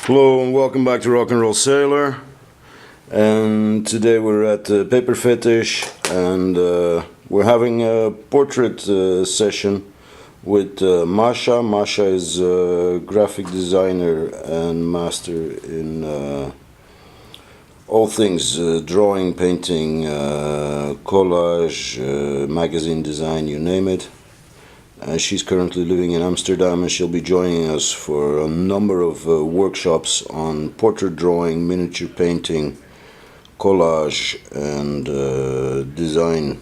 Hello and welcome back to Rocknrollsailor. And today we're at Paper Fetish, and we're having a portrait session with Masha. Masha is a graphic designer and master in all things drawing, painting, collage, magazine design, you name it. She's currently living in Amsterdam, and she'll be joining us for a number of workshops on portrait drawing, miniature painting, collage, and design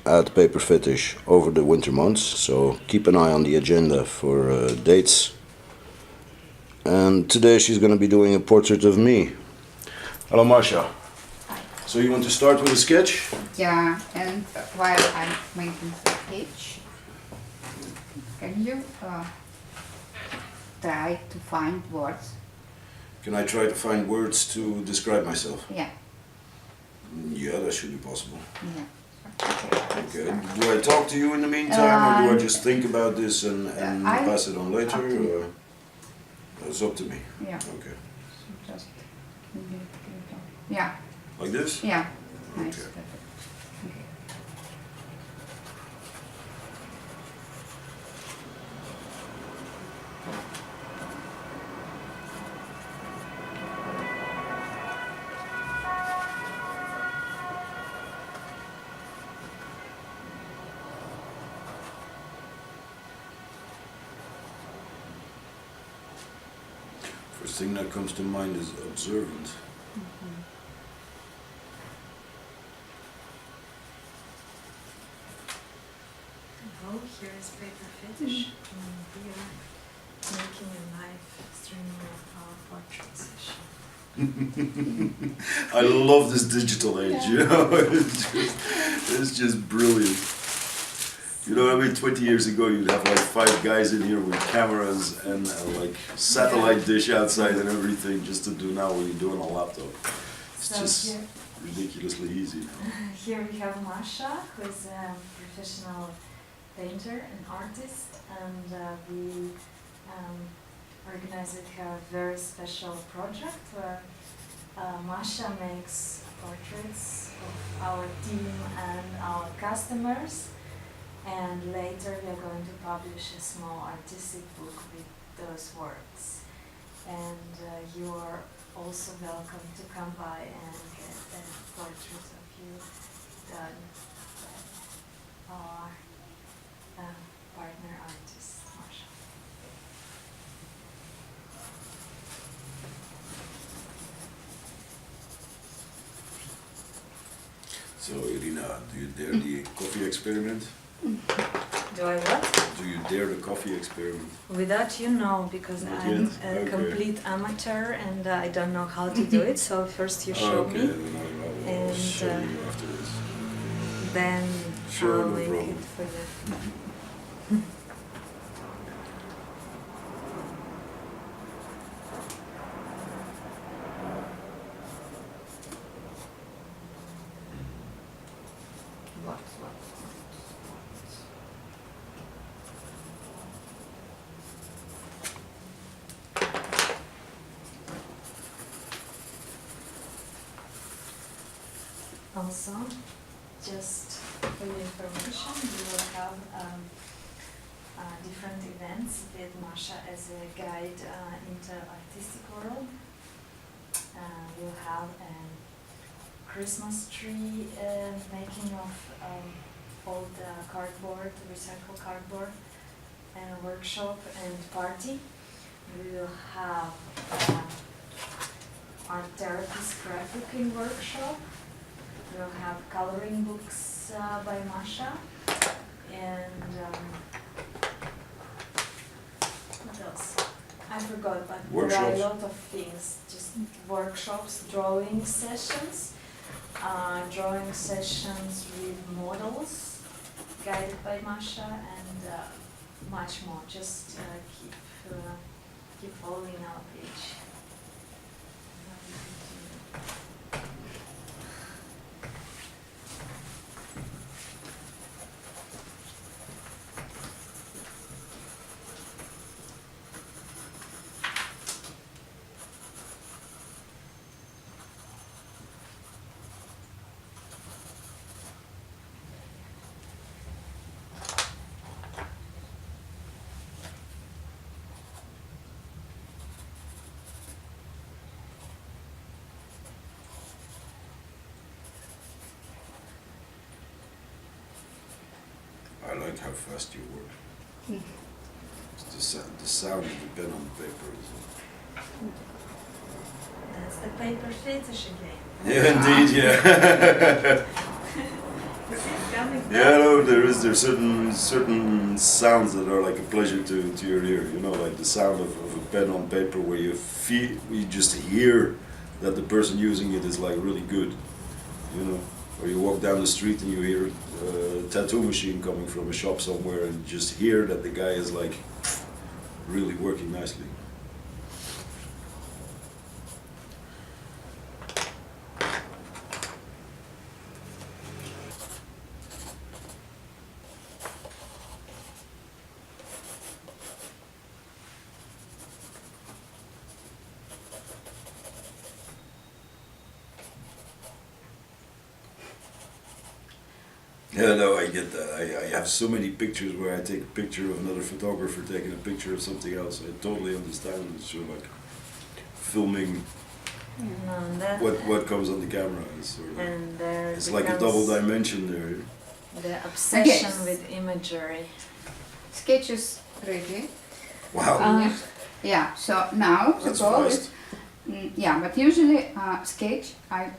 at Paper Fetish over the winter months. So keep an eye on the agenda for dates. And today she's going to be doing a portrait of me. Hello, Masha. Hi. So you want to start with a sketch? Yeah, and while I'm making the sketch, can you try to find words? Can I try to find words to describe myself? Yeah. Yeah, that should be possible. Yeah. Okay. Do I talk to you in the meantime, or do I just think about this and pass it on later? Or? It's up to me. Yeah. Okay. So just yeah. Like this? Yeah. Okay. Nice. Perfect. Okay. First thing that comes to mind is observant. Hello, here is Paper Fetish, and we are making a live streaming of our portrait session. I love this digital age, you know, it's just brilliant. You know, I mean, 20 years ago you'd have like 5 guys in here with cameras and like satellite dish outside and everything just to do now what you do on a laptop. It's So just here, ridiculously easy. here we have Masha, who is a professional painter and artist, and we organized with her a very special project where Masha makes portraits of our team and our customers. And later we are going to publish a small artistic book with those works. And you are also welcome to come by and get a portrait of you done by our partner artist, Masha. So Irina, do you dare the coffee experiment? Do I what? Do you dare the coffee experiment? Without you, no, because Not I'm yet? a Okay. complete amateur and I don't know how to do it. So first you show Okay, me, then I'll and, show you afterwards. then Sure, I'll no make problem. it for you. What? Also, just for your information, we will have different events with Masha as a guide into artistic world. We'll have a Christmas tree making of old cardboard, recycled cardboard, and a workshop and party. We will have art therapy scrapbooking workshop. We'll have coloring books by Masha, and what else? I forgot, but there are a Workshops? lot of things. Just workshops, drawing sessions with models guided by Masha, and much more. Just keep following our page. like how fast you work. Mm. It's the sound of the pen on the paper is. That's the paper fetish again. Yeah, indeed, yeah. This is coming back. Yeah, no, there's certain sounds that are like a pleasure to your ear. You know, like the sound of a pen on paper, where you just hear that the person using it is like really good. You know, or you walk down the street and you hear a tattoo machine coming from a shop somewhere, and you just hear that the guy is like really working nicely. Yeah, no, I get that. I have so many pictures where I take a picture of another photographer taking a picture of something else. I totally understand. It's sort of like filming No, that, what comes on the camera. It's sort of, and there it's like a becomes double dimension there. the obsession Yes. with imagery. Sketch is ready. Wow, Finished. Yeah, so now the that's goal fast. is, yeah, but usually sketch, I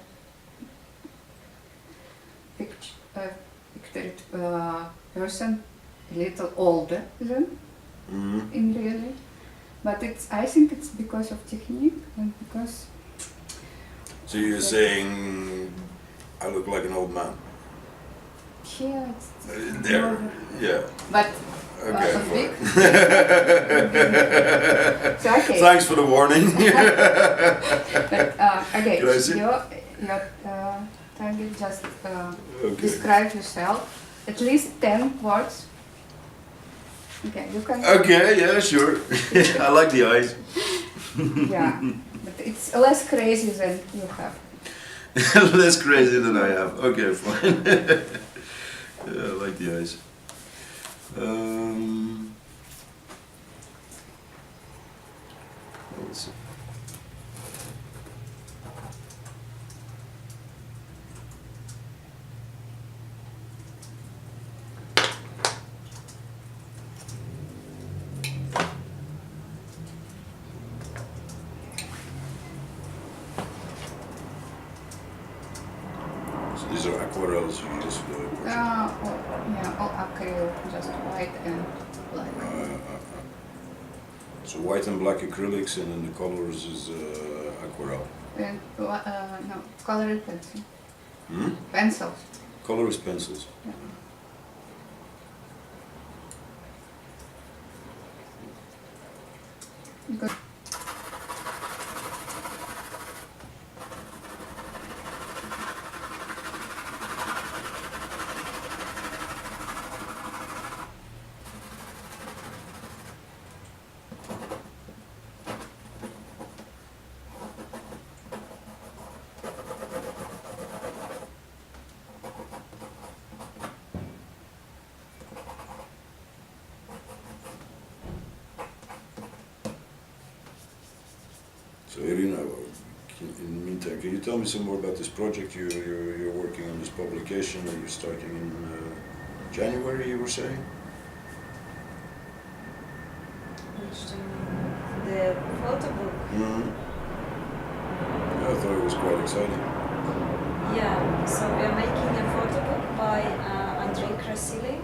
pictured person a little older than Hmm. in really, but I think it's because of technique and because, So you're saying I look like an old man? yeah, it's There, older. yeah. But Okay, so fine. big. So okay. Thanks for the warning. But okay, Can I see? your target just Okay. describe yourself. At least 10 words. Okay, you can. Okay, yeah, sure. I like the eyes. Yeah, but it's less crazy than you have. Less crazy than I have. Okay, fine. Yeah, I like the eyes. Let's see. So these are aquarels you use for the portrait. All acrylic, just white and black. So white and black acrylics, and then the colors is aquarel. And no, colored pencil. Hmm? Pencils. Color is pencils. Yeah. Because So Irina, in the meantime, can you tell me some more about this project? You're working on this publication that you're starting in January, you were saying? Which do you mean? The photo book. Mm-hmm. I thought it was quite exciting. Yeah, so we are making a photo book by Andrei Krasiling,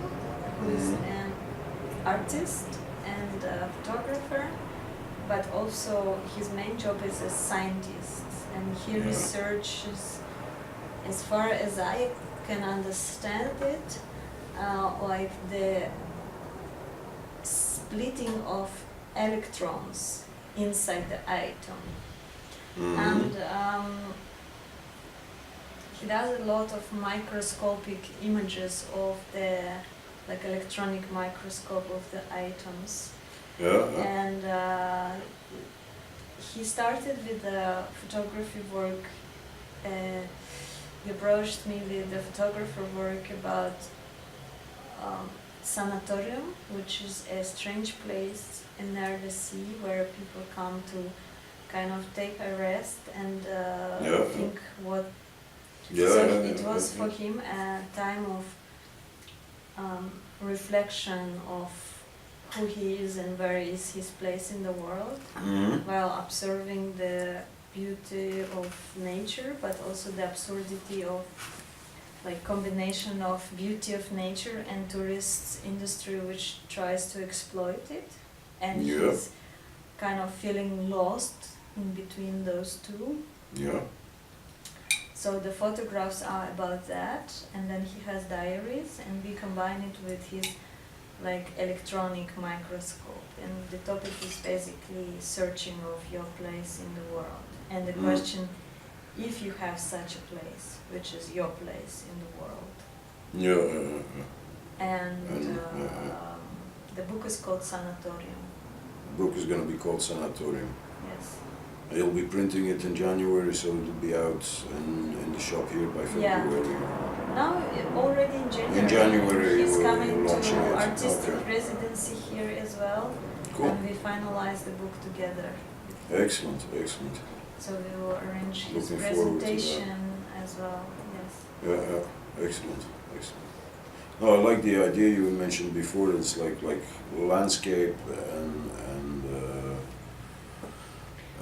who is an artist and a photographer, but also his main job is a scientist, and he Yeah. researches, as far as I can understand it, like the splitting of electrons inside the atom. Mm-hmm. And he does a lot of microscopic images of the, like electronic microscope of the atoms. Yeah. And he started with the photography work. He approached me with the photographer work about sanatorium, which is a strange place near the sea where people come to kind of take a rest and think what. Yeah, So yeah, it was yeah. for him a time of reflection of who he is and where is his place in the world, while observing the beauty of nature, but also the absurdity of like combination of beauty of nature and tourist industry which tries to exploit it, and Yeah. he's kind of feeling lost in between those two. Yeah. So the photographs are about that, and then he has diaries, and we combine it with his like electronic microscope, and the topic is basically searching of your place in the world, and the question, if you have such a place, which is your place in the world. Yeah. And the book is called Sanatorium. The book is going to be called Sanatorium. Yes. He'll be printing it in January, so it'll be out in the shop here by February. Now, already in January. In January, he's we're coming launching to it. artistic Okay. residency here as well. Cool. And we finalize the book together. Excellent, excellent. So we will arrange his Looking forward to that. presentation as well. Yes. Yeah, excellent, excellent. No, I like the idea you mentioned before. It's like landscape and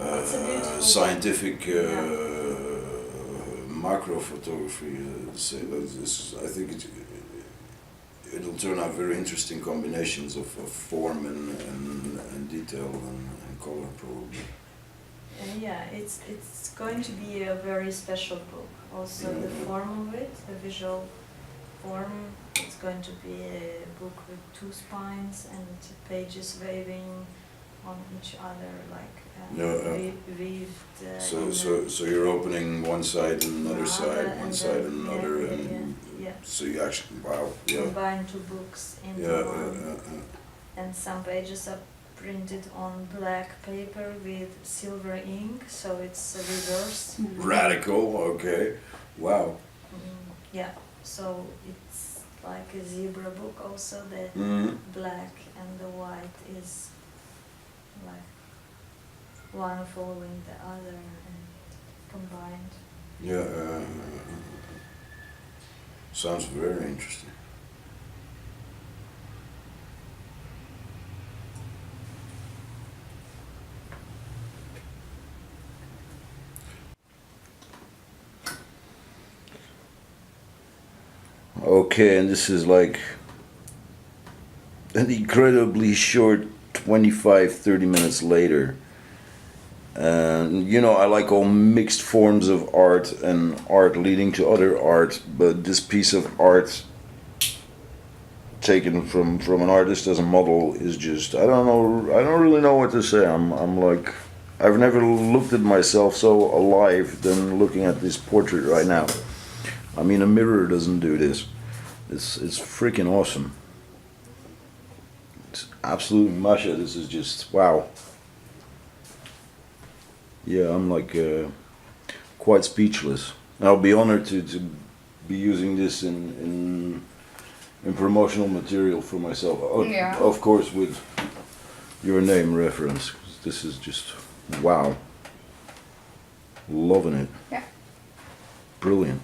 It's a beautiful scientific Yeah. macro photography. I think it'll turn out very interesting combinations of form and detail and color probably. Yeah, it's going to be a very special book. Also the form of it, the visual form, it's going to be a book with two spines and pages waving on each other like weaved. So you're opening one side and another side, one and side then- and another, yeah, and yeah. so you actually, wow, yeah, Combine two books into yeah, one. And some pages are printed on black paper with silver ink, so it's a reverse. radical, okay, wow. Yeah, so it's like a zebra book also, the black and the white is like one following the other and combined. Yeah, sounds very interesting. Okay, and this is like an incredibly short 25-30 minutes later. And you know, I like all mixed forms of art and art leading to other art, but this piece of art taken from an artist as a model is just, I don't really know what to say. I'm like, I've never looked at myself so alive than looking at this portrait right now. I mean, a mirror doesn't do this. It's freaking awesome. It's absolutely Masha. This is just wow. Yeah, I'm like quite speechless. I'll be honored to be using this in promotional material for myself. Yeah. Of course, with your name reference. This is just wow. Loving it. Yeah. Brilliant.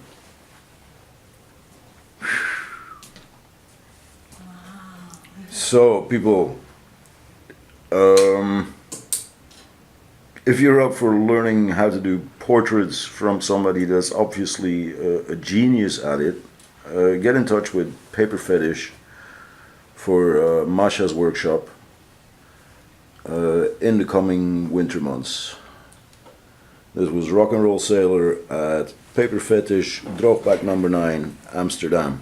So, people, if you're up for learning how to do portraits from somebody that's obviously a genius at it, get in touch with Paper Fetish for Masha's workshop in the coming winter months. This was Rocknrollsailor at Paper Fetish, Droogback number 9, Amsterdam.